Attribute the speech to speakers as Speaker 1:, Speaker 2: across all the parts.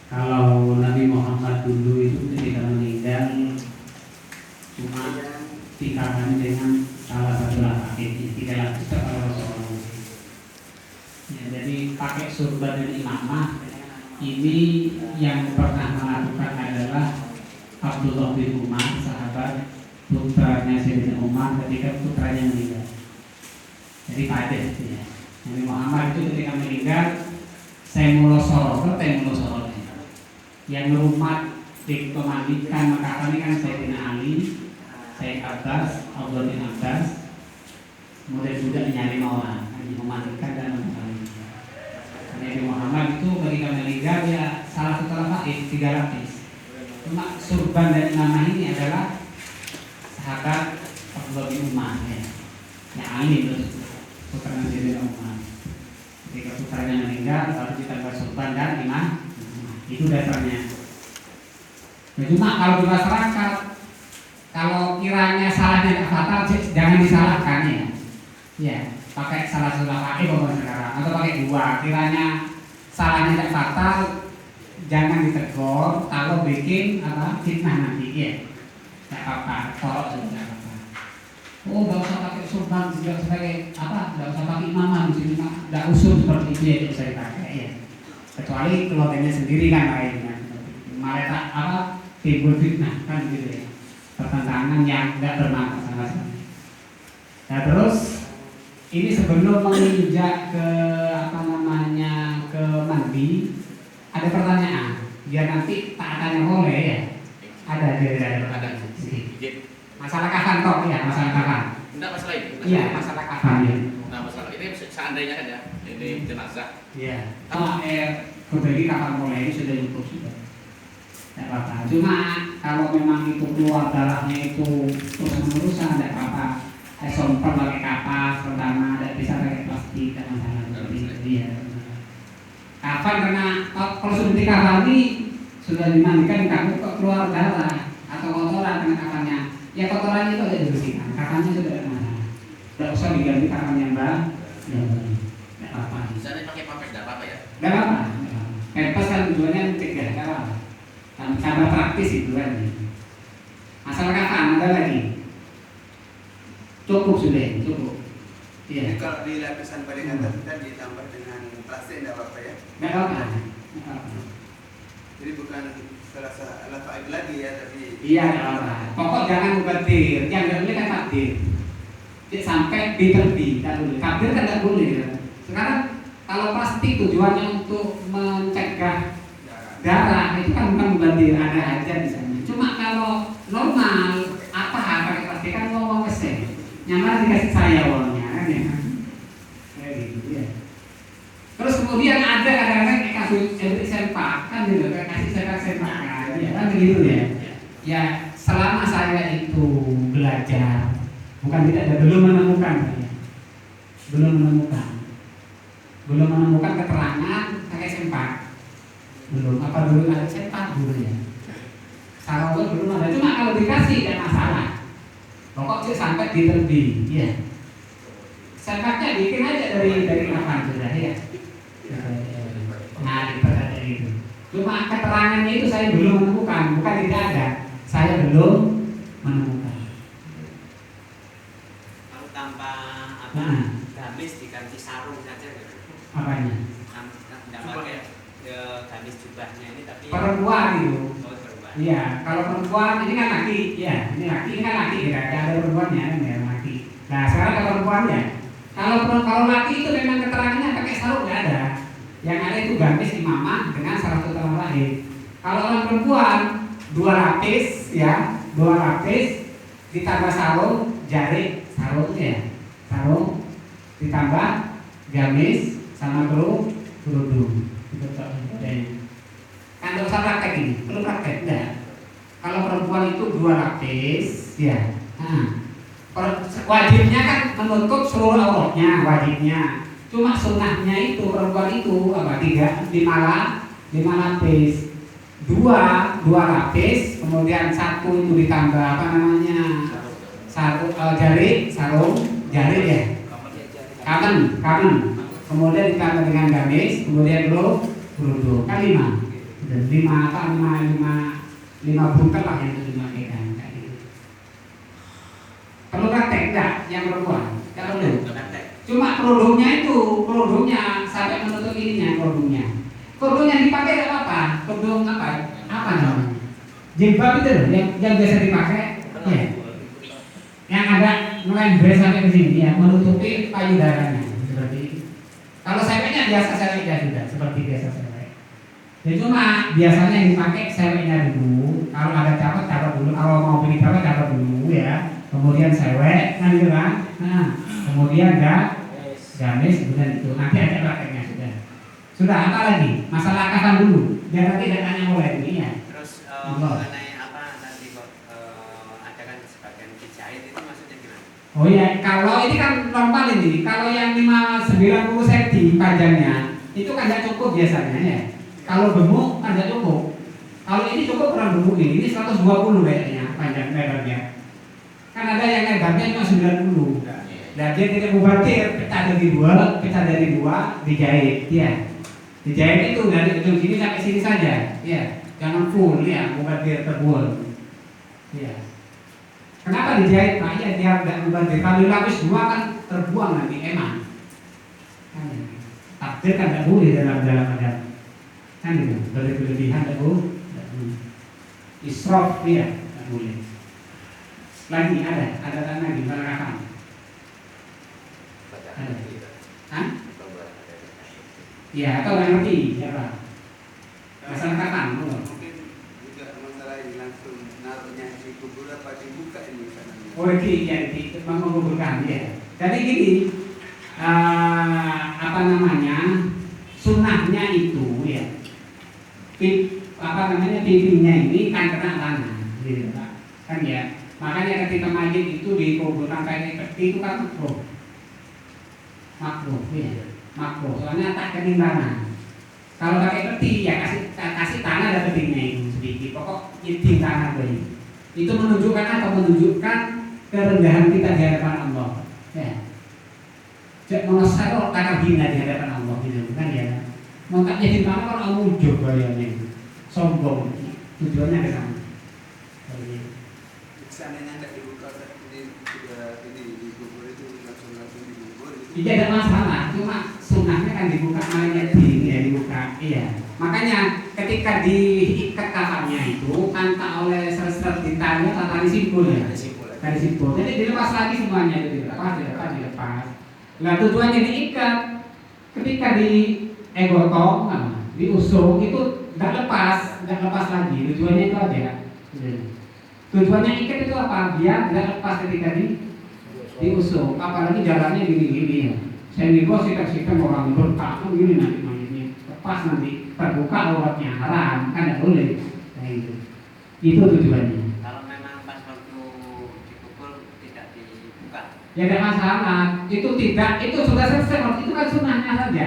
Speaker 1: Kalau Nabi Muhammad dulu itu ketika meninggal cuma dikafani dengan salah satu laki, tidak lagi kalau Rasulullah. Ya, jadi pakai surban dan imamah ini yang pernah melakukan adalah Abdullah bin Umar, sahabat putranya Sayyidina Umar ketika putranya meninggal. Jadi padet itu ya. Nabi Muhammad itu ketika meninggal saya mulo sorot yang rumah dikemandikan maka ini kan Sayyidina Ali, Sayyid Abbas, Abdullah bin Abbas, kemudian juga nyari orang memandikan dan memandikan. Nabi Muhammad itu ketika meninggal ya salah satu lafaz 3 lapis. Cuma surban dan imamah ini adalah sahabat Abdullah bin Umar ya. Yang Ali itu putranya Sayyidina Umar. Ketika putranya meninggal lalu ditambah surban dan imam. Itu dasarnya. Nah, cuma kalau di masyarakat kalau kiranya salahnya tidak fatal jangan disalahkan ya. Ya, pakai salah satu pakai pokoknya sekarang atau pakai 2. Kiranya salahnya tidak fatal jangan ditegur kalau bikin fitnah nanti ya. Tidak apa-apa, tolak juga tidak apa-apa. Oh, tidak usah pakai surban juga sebagai tidak usah pakai imamah di sini, tidak usul seperti itu ya saya pakai ya. Kecuali keluarganya sendiri kan lainnya malah timbul fitnah kan gitu ya, pertentangan yang tidak bermanfaat sama sekali. Nah terus ini sebelum menginjak ke ke mandi ada pertanyaan biar nanti tak tanya boleh ya, ada pertanyaan masalah kafan toh ya, masalah kafan
Speaker 2: enggak masalah ini
Speaker 1: iya masalah kafan ya.
Speaker 2: Nah masalah ini seandainya kan ya ini jenazah
Speaker 1: iya kembali kapan mulai sudah cukup sudah tidak apa-apa. Cuma kalau memang itu keluar darahnya itu terus-menerusan tidak apa-apa. Sompel pakai kapas pertama, tidak bisa pakai plastik, tidak masalah seperti itu ya. Kapan karena kalau sudah dikafani sudah dimandikan kamu kok keluar darah atau kotoran dengan kafannya, ya kotorannya itu ada dibersihkan, kafannya sudah tidak masalah. Tidak usah diganti kafan yang baru, tidak apa-apa.
Speaker 2: Misalnya pakai pampers tidak apa-apa ya?
Speaker 1: Tidak apa-apa. Pempes kan tujuannya mencegah kan, cara praktis itu kan. Masalah kafan ada lagi. Cukup sudah, cukup. Iya.
Speaker 3: Jadi kalau di lapisan badan atas kita ditambah dengan plastik tidak apa-apa ya?
Speaker 1: Tidak apa-apa.
Speaker 3: Jadi bukan serasa alat faid lagi ya, tapi
Speaker 1: iya tidak apa-apa. Pokok jangan mubadir, yang tidak boleh kan takdir. Sampai diterbi, tidak boleh. Takdir kan tidak boleh. Ya. Sekarang kalau plastik tujuannya untuk mencegah darah itu kan bukan mubadir, ada aja di sana. Cuma kalau normal pakai plastik kan ngomong mesin. Nyamar dikasih saya uangnya kan ya. Kayak gitu ya. Terus kemudian ada kadang-kadang kasus sempak kan gitu, kasih sempak kan ya kan begitu ya. Ya selama saya itu belajar bukan tidak ada belum menemukan keterangan pakai sempak. Belum apa dulu ada sempak dulu ya. Sarung belum ada, cuma kalau dikasih tidak masalah. Pokoknya sampai diterbi, ya. Sempaknya bikin aja dari kapan sudah ya. Nah, diperhatikan itu. Cuma keterangannya itu saya belum menemukan, bukan tidak ada. Saya belum menemukan.
Speaker 4: Kalau tanpa gamis diganti sarung saja gitu.
Speaker 1: Apanya?
Speaker 4: Tidak pakai gamis jubahnya ini tapi
Speaker 1: perempuan itu.
Speaker 4: Iya,
Speaker 1: kalau perempuan ini kan laki, ya, ini kan laki, tidak ada perempuannya kan ya laki. Nah sekarang kalau perempuannya, kalau laki itu memang keterangannya pakai sarung nggak ada, yang ada itu gamis imamah dengan salah satu orang lain. Kalau orang perempuan 2 lapis, ya, 2 lapis ditambah sarung, jari sarungnya, sarung ditambah gamis sama kerudung, itu kan tidak usah praktek ini, perlu praktek enggak? Kalau perempuan itu 2 lapis, ya. Wajibnya kan menutup seluruh auratnya, wajibnya. Cuma sunnahnya itu perempuan itu 5 lapis, 2 lapis, kemudian 1 itu ditambah sarung jari ya, kamen, kemudian ditambah dengan gamis, kemudian kerudung, kan 5. Dan lima buntel lah yang itu dipakai kan. Perlu praktek enggak yang perempuan? Enggak perlu. Cuma kerudungnya sampai menutup ininya kerudungnya. Kerudung yang dipakai enggak apa-apa. Kerudung apa? Apa namanya? Jilbab itu loh, yang biasa dipakai. Ya. Yang ada melembur sampai ke sini ya, menutupi payudaranya seperti itu. Kalau seweknya biasa seweknya sudah seperti biasa sewek. Jadi cuma biasanya yang dipakai seweknya dulu. Kalau ada cawat dulu. Kalau mau pilih cawat dulu ya. Kemudian sewek kan gitu kan. Nah, kemudian gamis kemudian itu nanti ada prakteknya sudah. Sudah apa lagi? Masalah kafan dulu. Biar nanti datanya mulai ini ya.
Speaker 4: Terus mengenai apa tadi kok ada kan sebagian dijahit itu maksudnya gimana?
Speaker 1: Oh iya, kalau ini kan normal ini. Kalau yang 90 cm panjangnya itu kan tidak cukup biasanya ya. Kalau gemuk kan tidak cukup. Kalau ini cukup kurang gemuk ini 120 kayaknya panjang lebarnya. Kan ada yang lebarnya cuma 90. Nah, dia tidak mubatir, pecah dari dua, dijahit, ya. Dijahit itu dari ujung sini sampai sini saja, ya. Jangan full, ya, mubatir terbuang, ya. Kenapa dijahit, Pak? Ya, dia tidak mubatir. Kalau dilapis dua kan terbuang nanti emang. Kan, ya. Takdir kan tidak boleh dalam ada. Kan itu, berlebihan tidak boleh. Israf, ya, tidak boleh. Lagi ada lagi menerangkan. Hah? Ya, atau yang ngerti siapa? Masalah kapan?
Speaker 3: Mungkin juga masalah ini langsung naruhnya di kubur apa dibuka ini sananya.
Speaker 1: Oh, ya, menguburkan ya. Jadi gini, apa namanya? Sunnahnya itu ya. Pipinya ini kan kena tanah, gitu kan ya. Makanya ketika mayit itu dikuburkan kayak peti itu kan makruh, ya. Makruh. Soalnya tak kening tanah. Kalau pakai peti ya kasih tanah ada petinya itu sedikit. Pokok nyeting tanah bayi. Itu menunjukkan kerendahan kita di hadapan Allah. Ya. Jangan mengesal karena hina di hadapan Allah gitu kan ya. Mau tak nyeting tanah kalau kamu ujub bayarnya. Sombong. Tujuannya ke sana.
Speaker 3: Seandainya tidak dibuka ini di kubur itu langsung dikubur.
Speaker 1: Iya ada masalah, cuma sunnahnya kan dibuka malaikat dibuka, iya. Makanya ketika diikat kafannya itu kan tak oleh seret-seret di tali simpul ya. Tali simpul. Jadi dilepas lagi semuanya itu dilepas. Nah tujuannya diikat. Ketika digotong, diusung itu nggak lepas lagi. Tujuannya itu aja. Tujuannya ikat itu apa? Biar nggak lepas ketika diusung, apalagi jalannya gini-gini ya. Saya nimbul sikat-sikat orang bertakut gini nanti mayatnya lepas nanti terbuka auratnya haram kan tidak boleh. Nah, itu tujuannya.
Speaker 4: Kalau memang pas waktu dikubur tidak dibuka,
Speaker 1: Ya tidak masalah. Itu sudah selesai. Itu kan sunnahnya saja.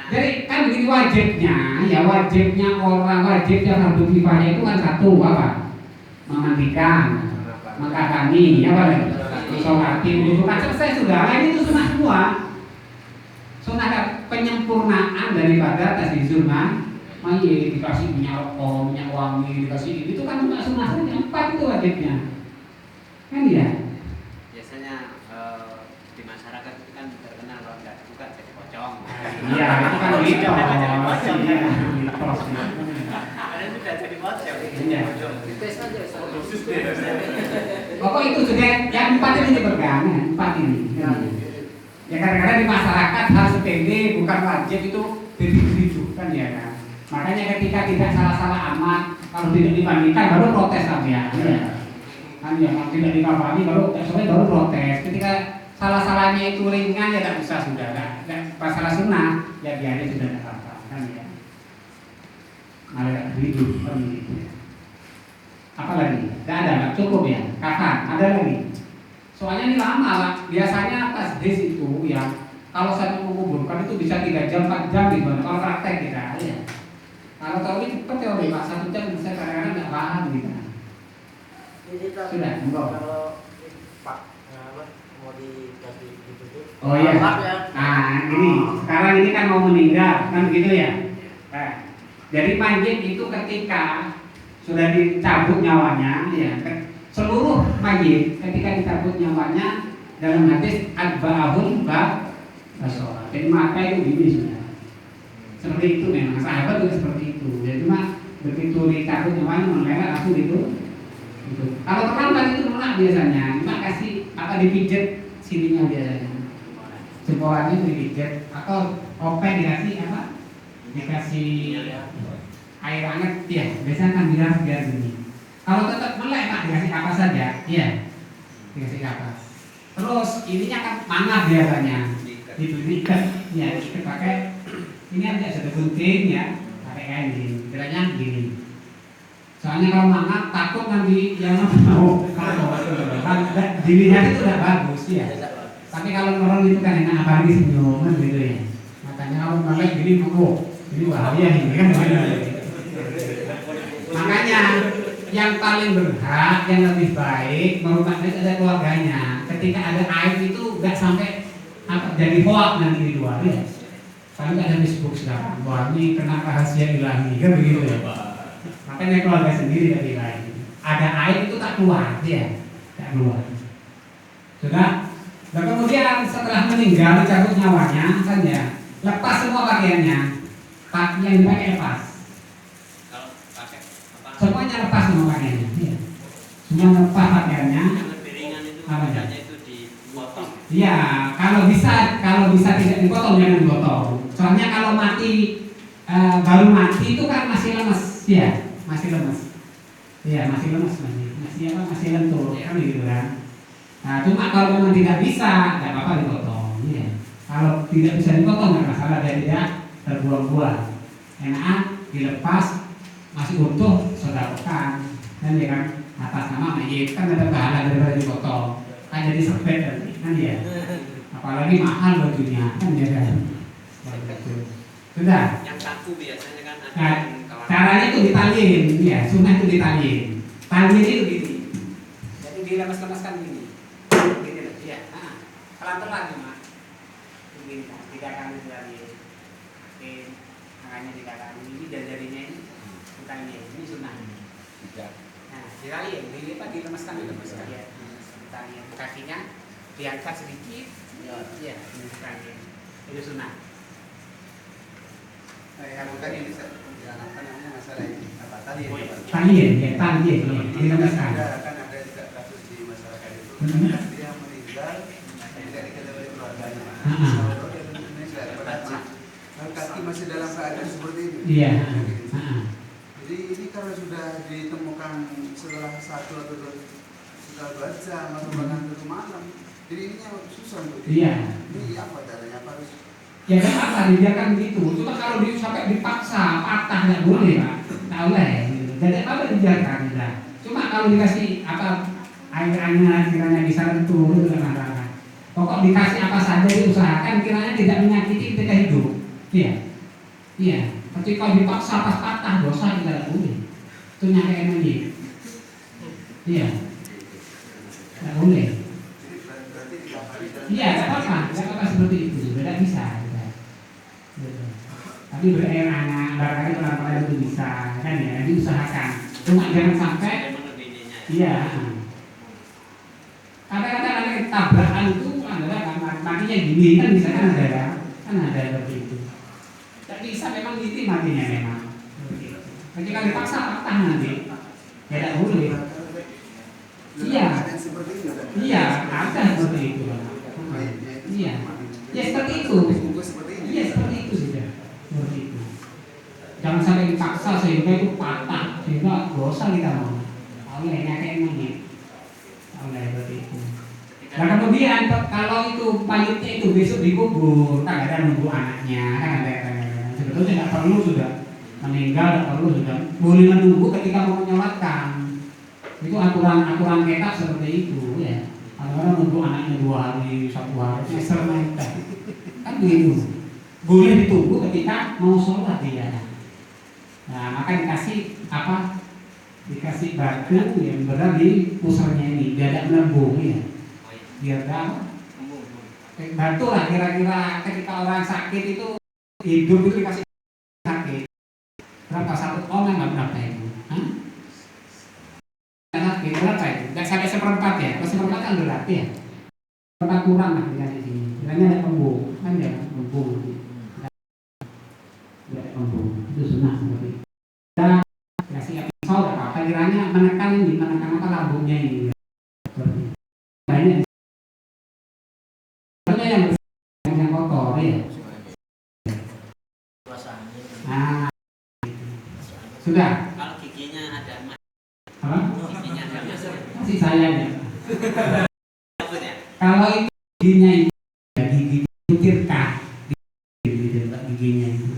Speaker 1: Jadi kan begini wajibnya orang harus kifayah itu kan satu apa? Memandikan, mengkafani, apa lagi? Sholatin itu kan selesai sudah. Ini itu sunnah semua. Sunnah penyempurnaan daripada tasbih kan. Mayit dikasih minyak rokok, minyak wangi, dikasih itu kan sunnah saja. 4 itu wajibnya. Kan ya?
Speaker 4: biasanya di masyarakat itu kan terkenal kalau nggak dibuka jadi pocong.
Speaker 1: Iya, itu kan gitu.
Speaker 4: Ada juga jadi pocong.
Speaker 1: Iya.
Speaker 4: Tes aja.
Speaker 1: Pokok itu sudah yang 4 ini dipegang, 4 ini. Ya kadang-kadang di masyarakat hal sepele bukan wajib itu ditujukan ya kan. Makanya ketika tidak salah-salah amat, kalau tidak dibandingkan baru protes kan ya. Kan ya, kalau tidak dikafani baru protes. Ketika salah-salahnya itu ringan ya tidak bisa sudah, tidak masalah sunnah ya biarnya sudah tidak apa-apa kan ya. Malah hidup kan gitu. Apa lagi? Tidak ada, nggak cukup ya. Kafan, ada lagi. Soalnya ini lama lah. Biasanya tasdis itu ya, kalau saya menguburkan itu bisa 3 jam, 4 jam gitu. Kalau praktek kita ya. Kalau teori cepat teori Pak, 1 jam saya kadang-kadang nggak paham gitu. Sudah, enggak.
Speaker 5: Kalau Pak mau dikasih ditutup.
Speaker 1: Oh iya.
Speaker 5: Ya.
Speaker 1: Nah, ini sekarang ini kan mau meninggal kan gitu ya. Nah, Jadi mayit itu ketika sudah dicabut nyawanya, ya, seluruh mayit ketika dicabut nyawanya dalam hadis adba'ahun basora. Jadi mata itu gini sudah. Seperti itu memang sahabat juga seperti itu. Jadi cuma begitu dicabut nyawanya meleleh aku gitu. Kalau terlambat itu menolak biasanya, cuma kasih apa dipijat sininya biasanya. Jempolnya itu dipijat atau open dikasih apa? Dikasih air hangat, ya biasanya kan biar gini. Kalau tetap melek Pak dikasih kapas saja, iya dikasih kapas. Terus ininya kan mangap biasanya, diikat, ya kita pakai ini aja sudah gunting ya, pakai kain gini, kiranya gini. Soalnya kalau mangap takut nanti yang mau kan dilihat itu udah bagus ya. Tapi kalau orang itu kan enak apalagi senyum kan gitu ya. Makanya kalau melek gini ini bahaya ini kan. Makanya yang paling berhak, yang lebih baik merupakan ada keluarganya. Ketika ada aib itu nggak sampai jadi hoak nanti di luar ya. Paling ada Facebook sekarang, wah ini kena rahasia ilahi kan begitu ya. Makanya keluarga sendiri lebih baik. Ada aib itu tak keluar ya, tak keluar. Sudah. Dan kemudian setelah meninggal dicabut nyawanya kan ya, lepas semua pakaiannya, yang dipakai lepas. Semuanya lepas semua pakaiannya, ya. Semua lepas pakaiannya.
Speaker 4: Yang lebih ringan itu biasanya itu dipotong.
Speaker 1: Iya, kalau bisa tidak dipotong jangan dipotong. Soalnya kalau mati baru mati itu kan masih lemes, ya, masih lemes. Iya, masih lemes masih lentur, kan gitu kan. Nah, cuma kalau memang tidak bisa, tidak apa-apa dipotong. Ya. Kalau tidak bisa dipotong nggak masalah, dia tidak terbuang-buang. Enakan dilepas masih utuh sedapkan, kan ya kan atas nama mayit kan ada pahala daripada dipotong, kan jadi sepet kan ya. Apalagi mahal bajunya kan ya kan. Sudah.
Speaker 4: Yang kaku biasanya kan ada.
Speaker 1: Nah, caranya itu ditaliin, ya, sunnah itu ditaliin. Taliin itu gini. Jadi dilemas-lemaskan gini. Gini loh, ya. Pelan-pelan cuma. Begini, 3 kali ditaliin. Oke, tangannya 3 kali. Ini jari-jarinya ini. Bukan ini sunnahnya. Nah, ditaliin, dilipat, dilemaskan. Ya. Ditaliin kakinya, diangkat sedikit. Ya, ini ditaliin. Itu sunnah.
Speaker 3: Kalau tadi bisa apa namanya masalah ini apa tadi
Speaker 1: dilemaskan.
Speaker 3: Kan ada juga kasus di masyarakat itu dia meninggal tidak diketahui keluarganya. Kalau di Indonesia kaki masih dalam keadaan seperti ini.
Speaker 1: Iya.
Speaker 3: Jadi ini kalau sudah ditemukan setelah 1 atau 2 jam atau bahkan 1 malam, jadi ini susah untuk.
Speaker 1: Iya.
Speaker 3: Ini apa caranya harus?
Speaker 1: Ya kan apa dibiarkan gitu. Cuma kalau sampai dipaksa patah nggak boleh Pak, nggak boleh. Gitu. Jadi apa dibiarkan ya. Cuma kalau dikasih apa air-airnya kiranya bisa lentur itu nggak masalah. Pokok dikasih apa saja diusahakan kiranya tidak menyakiti ketika hidup. Iya, iya. Tapi kalau dipaksa pas patah dosa kita nggak boleh. Itu nyakain lagi. Iya, nggak boleh. Iya, nggak apa-apa seperti itu. Tidak bisa. Tapi berair anak, barangkali pelan-pelan itu bisa, kan ya, diusahakan. Cuma jangan sampai, iya. Kadang-kadang ada tabrakan itu adalah matinya gini kan bisa kan ada seperti itu. Tidak bisa memang gini matinya memang. Ketika dipaksa patah nanti, ya tidak boleh. Iya, iya, ada seperti itu. Iya, ya seperti itu. Iya seperti itu sudah. Seperti itu. Jangan sampai dipaksa sehingga itu patah, sehingga dosa kita mau. Oleh nyakain monyet. Oleh seperti itu. Nah kemudian kalau itu mayitnya itu besok dikubur, kan ada nunggu anaknya, kan ada sebetulnya tidak perlu sudah meninggal, tidak perlu sudah boleh menunggu ketika mau menyolatkan. Itu aturan kitab seperti itu ya. Orang nunggu anaknya 2 hari, 1 hari, serem kan begitu. Boleh ditunggu ketika mau sholat dia. Nah maka dikasih apa? Dikasih batu yang berada di pusarnya ini, biar tidak melembung ya. Biar apa? Batu lah kira-kira ketika orang sakit itu hidup itu dikasih sakit. Berapa satu omen berapa itu? Hah? Berapa itu? Nggak sampai seperempat ya? Kalau seperempat kan berat ya? Seperempat kurang lah di sini. Kiranya ada pembung, kan ya pembung. Ada pembung, itu sunnah seperti itu. Dan kasih pisau nggak apa-apa. Kiranya menekan apa lambungnya ini. Banyak. Yang kotor ya. Nah, sudah.
Speaker 4: Kalau giginya ada emas,
Speaker 1: Apa?
Speaker 4: giginya ada emas.
Speaker 1: Masih saya ya.
Speaker 4: Takut ya?
Speaker 1: Kalau itu giginya itu ya gigi tirkah, giginya itu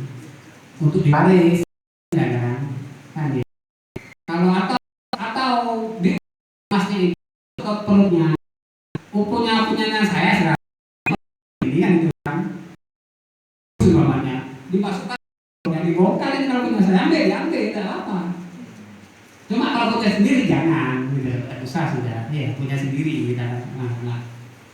Speaker 1: untuk diwaris, ya kan ya. Kalau atau di emasnya itu atau perutnya, punyanya saya sekarang ini kan itu kan, semuanya dimasukkan. Yang dibongkar ini kalau punya saya ambil, tidak apa. Cuma kalau punya sendiri jangan, gitu. Usah sudah, ya punya sendiri kita. Nah.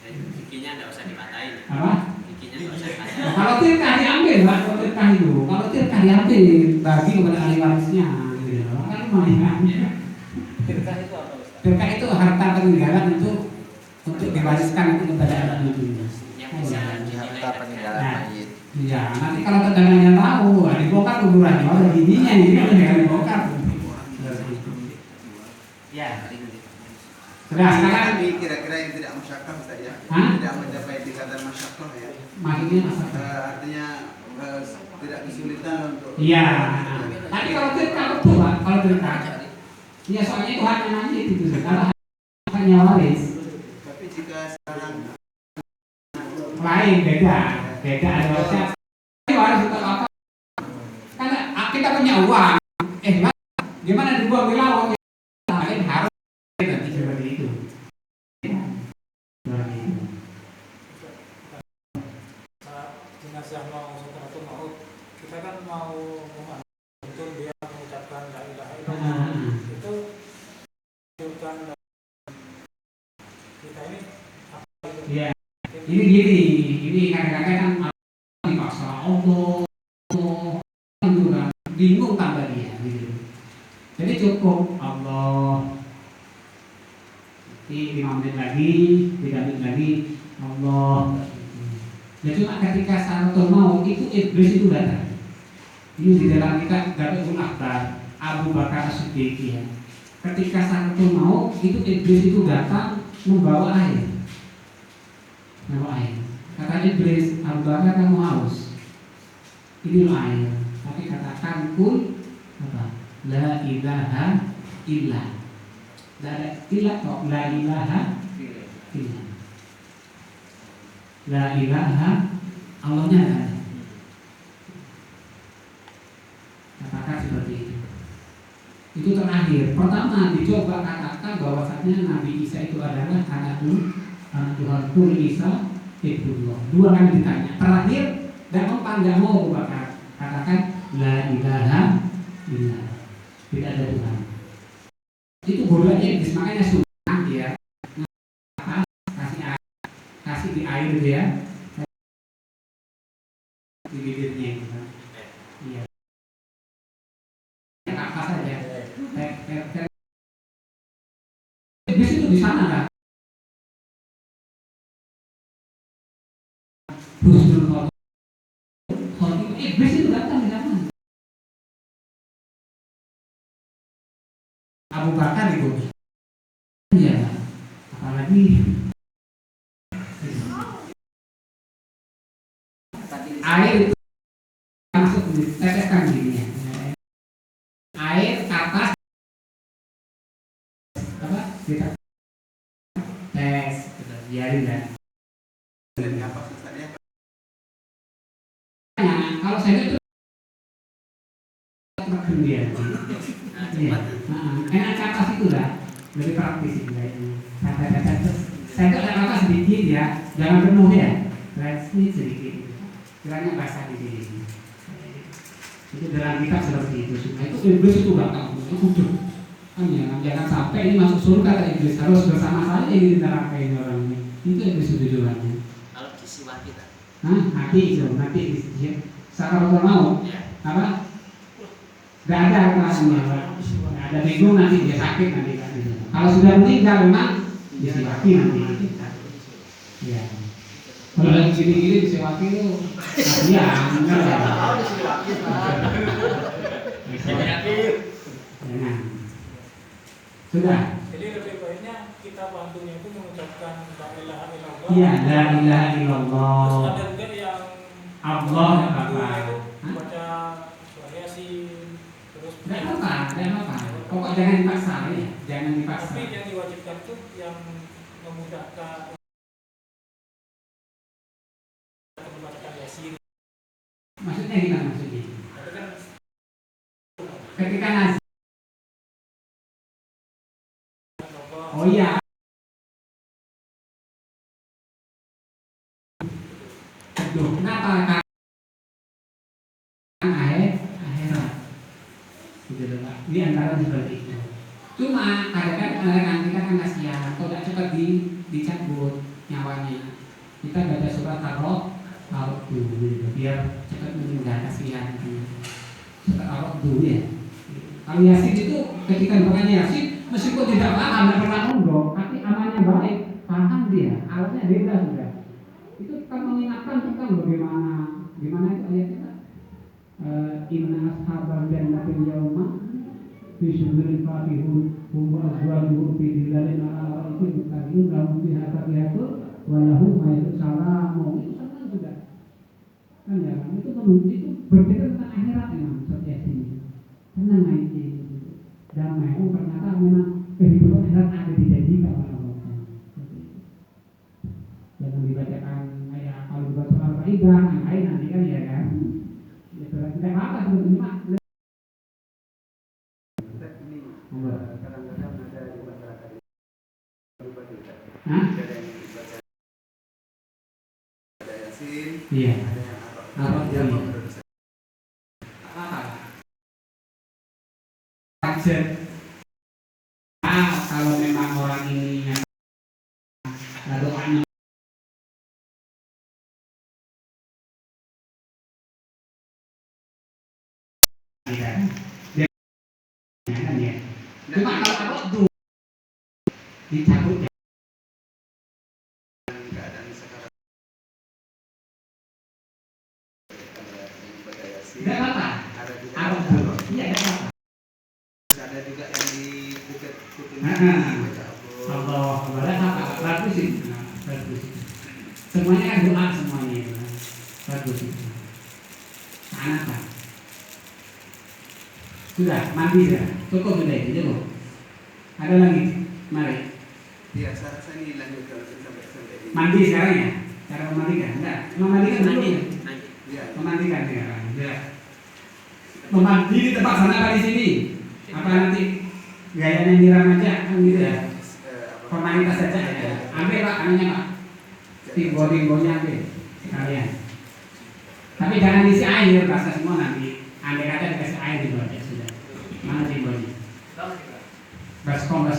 Speaker 4: Giginya nggak usah dipatahin.
Speaker 1: Apa?
Speaker 4: Giginya nggak usah dipatahin.
Speaker 1: Kalau tirkah diambil, Pak. Kalau tirkah diambil bagi kepada ahli warisnya, gitu. Kan lumayan.
Speaker 5: Tirkah itu apa Ustaz?
Speaker 1: Tirkah itu harta peninggalan untuk diwariskan itu kepada anak cucunya.
Speaker 4: Yang bisa dinilai
Speaker 3: Harta peninggalan mayit.
Speaker 1: Iya, nanti kalau tetangganya tahu, dibongkar kuburannya, ada giginya ini kan jangan dibongkar. Ya, sudah sekarang.
Speaker 3: Tapi kira-kira yang tidak masyakkah Ustaz ya?
Speaker 1: Hah?
Speaker 3: Tidak mencapai tingkatan masyakkah ya?
Speaker 1: Maksudnya apa?
Speaker 3: Artinya tidak kesulitan untuk.
Speaker 1: Iya. Tapi kalau tirkah betul Pak, kalau tirkah. Iya, soalnya itu hanya nanti itu kalau hanya waris.
Speaker 3: Tapi jika sekarang
Speaker 1: Lain beda ada warisnya. Waris itu apa? Karena kita punya uang. Gimana dibuang di laut? Lain harus nanti seperti itu.
Speaker 5: Jenazah mau sakaratul maut, kita kan mau betul dia mengucapkan la ilaha illallah. Itu menunjukkan kita ini apa gitu.
Speaker 1: Iya. Ini kadang-kadang kan dipaksa Allah juga bingung tambah dia gitu. Jadi cukup Allah 5 menit lagi, 3 menit lagi Allah. Ya cuma ketika Sakaratul Maut itu iblis itu datang. Ini di dalam kita Gatul Akbar Abu Bakar As-Siddiq ya. Ketika Sakaratul Maut itu iblis itu datang membawa air. Kata iblis, Abu Bakar kamu haus. Ini air. Tapi katakan kul apa? La ilaha illa. La ilaha kok la ilaha illa. La ilaha Allahnya ada. Katakan seperti itu. Itu terakhir. Pertama dicoba katakan bahwasanya Nabi Isa itu adalah anak Tuhan Kul Isa Ibnullah. 2 kali ditanya. Terakhir dan nggak mau bakar. Katakan la ilaha illallah. Tidak ada Tuhan. Itu bodohnya iblis, makanya sunnah dia kasih di air dia di bibirnya gitu. Iya. Apa saja. Iblis itu di sana kan. Iblis itu datang di sana. Abu Bakar itu, ya, apalagi air itu masuk diteteskan dirinya. Air ke atas, apa? Kita tes, biarin ya.
Speaker 3: dari apa Ustaz ya?
Speaker 1: Kalau saya itu makan dia. Iya. Enak ke atas itu lah, lebih praktis ini. Saya itu ada sedikit ya, jangan penuh ya. Sedikit. Kiranya basah di sini. Itu dalam kitab seperti itu. Itu iblis itu bakal udah. Jangan sampai ini masuk surga kata iblis, harus bersama saya ini di neraka ini orangnya. Itu iblis tujuannya.
Speaker 4: Kalau disiwa kita.
Speaker 1: Nanti Sakaratul Maut.
Speaker 4: Ya.
Speaker 1: Apa? Nggak ada operasinya, nggak ada bingung nanti dia sakit nanti kan. Kalau sudah meninggal memang disiwaki nanti. Ya. Kalau lagi gini-gini disiwaki itu, ya enggak ya. Jangan. Sudah.
Speaker 5: Jadi lebih baiknya kita bantunya itu mengucapkan la ilaha illallah.
Speaker 1: Iya, la ilaha
Speaker 5: Terus
Speaker 1: illallah.
Speaker 5: ada juga yang
Speaker 1: Allah
Speaker 5: bantunya
Speaker 1: apa?
Speaker 5: itu baca surah Yasin, terus
Speaker 1: Enggak apa-apa. Pokok jangan dipaksa ya, jangan dipaksa.
Speaker 5: tapi yang diwajibkan itu yang memudahkan membacakan Yasin.
Speaker 1: Maksudnya gimana maksudnya?
Speaker 5: Tapi kan
Speaker 1: Ketika nasi.
Speaker 5: Allah.
Speaker 1: Oh iya. Aduh, kenapa kan? Akhirat. Gitu loh, Pak. Ini antara seperti itu. Cuma kadang-kadang kita kan kasihan, kalau tidak cepat dicabut nyawanya. Kita baca surat Ar-Ra'd dulu, gitu. Biar cepat meninggal, kasihan. Surat Ar-Ra'd dulu ya. Kalau Yasin itu ketika bacanya Yasin, meskipun tidak paham, tidak pernah ngomong, tapi amalnya baik, paham dia, alatnya beda sudah. Itu kan mengingatkan tentang bagaimana itu ayatnya. Inna ashabal jannatil yawma fi syuhurin fakihun hum azwajuhum fi dhilalin ala ara'iki muttaqin lahum fiha fakihatun wa lahum ma yasalamun. Itu sama sudah. Kan ya, itu bercerita tentang akhirat memang seperti Yasin. Tenang aja gitu. Damai. Oh ternyata memang kehidupan akhirat ada dijanjikan oleh Allah. Jangan dibacakan kayak kalau dibaca Al-Faidah yang lain nanti kan ya kan. Ya tidak apa-apa sebetulnya.
Speaker 3: Ini kadang-kadang ada di masyarakat
Speaker 1: Hah?
Speaker 3: ada yang dibaca ada Yasin,
Speaker 1: Iya.
Speaker 3: ada yang
Speaker 1: Ar-Ra'd,
Speaker 3: Dia
Speaker 1: iya.
Speaker 3: menurut saya.
Speaker 1: Apa? Kajian. Kalau memang orang ini lalu anak dia kan ya. Cuma kalau Ar-Ra'd tuh dicabut ya.
Speaker 3: Keadaan sekarang ada yang baca Yasin,
Speaker 1: Tidak apa-apa.
Speaker 3: ada juga
Speaker 1: Ar-Ra'd
Speaker 3: yang
Speaker 1: tuh. Iya, tidak apa-apa.
Speaker 3: ada juga yang di dekat kuping
Speaker 1: Ah.
Speaker 3: baca
Speaker 1: Allah, apa? Bagus itu. Bagus itu. Semuanya kan doa semuanya. Bagus itu. Apa? Sudah, mandi sudah. Cukup sudah itu, cukup. Ada lagi? Mari.
Speaker 3: Iya, saya rasa ini lanjut kalau sampai ini.
Speaker 1: Mandi sekarang ya? Cara memandikan? Enggak. Memandikan dulu.
Speaker 3: Iya.
Speaker 1: Memandikan sekarang. Ya. Memandi di tempat sana apa di sini? Apa nanti gayanya nyiram aja kan gitu ya? Formalitas saja ya. Ambil Pak, anunya Pak. Timbo-timbonya ambil sekalian. Tapi jangan isi air, rasa semua nanti. Andai kata dikasih air gitu aja sudah. Mana timbonya? Baskom, 3